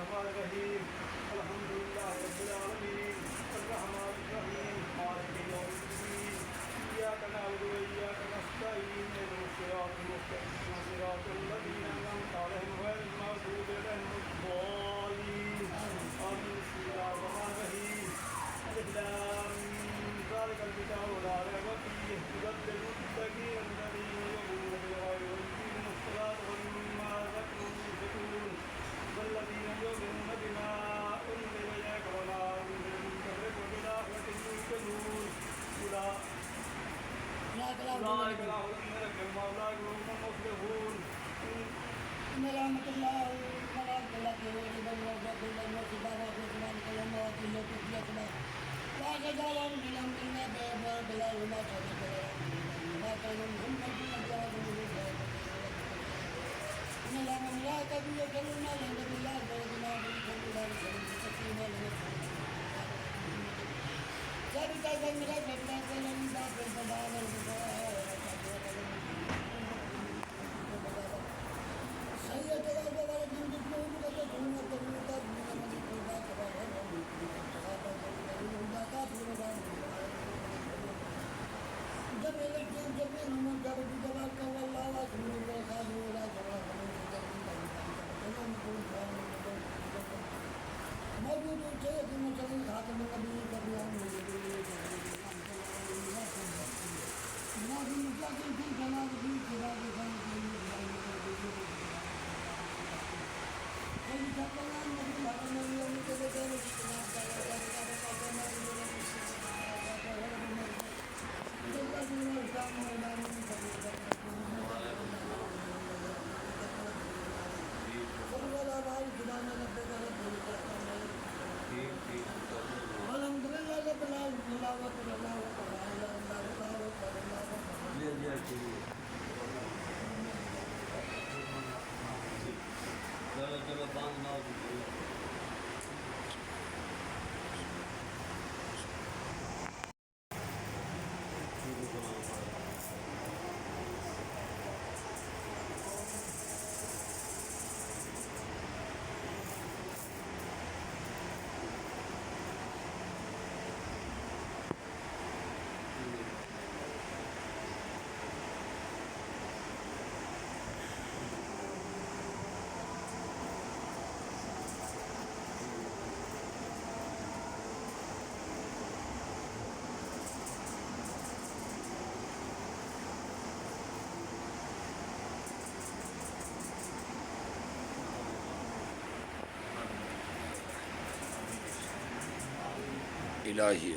الرحمن الرحيم الحمد لله رب العالمين الرحمن الرحيم مالك يوم الدين إياك نعبد وإياك نستعين اهدنا الصراط المستقيم صراط الذين أنعمت عليهم غير المغضوب عليهم ولا الضالين آمين بسم الله الرحمن الرحيم ألف لام ميم ذلك الكتاب لا ريب فيه هدى للمتقين الذين يؤمنون بالغيب ويقيمون الصلاة ومما رزقناهم ينفقون والذين يؤمنون بما أنزل إليك وما أنزل من قبلك وبالآخرة يوقنون أولئك لا خوف عليهم وأولئك هم المفلحون إن رحمة الله وملائكته يصلون على النبي لا تزال من أمر الله بلا وما صدق ما كان محمد إن الله وملائكته يصلون على النبي لا تزال İlahiye.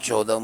14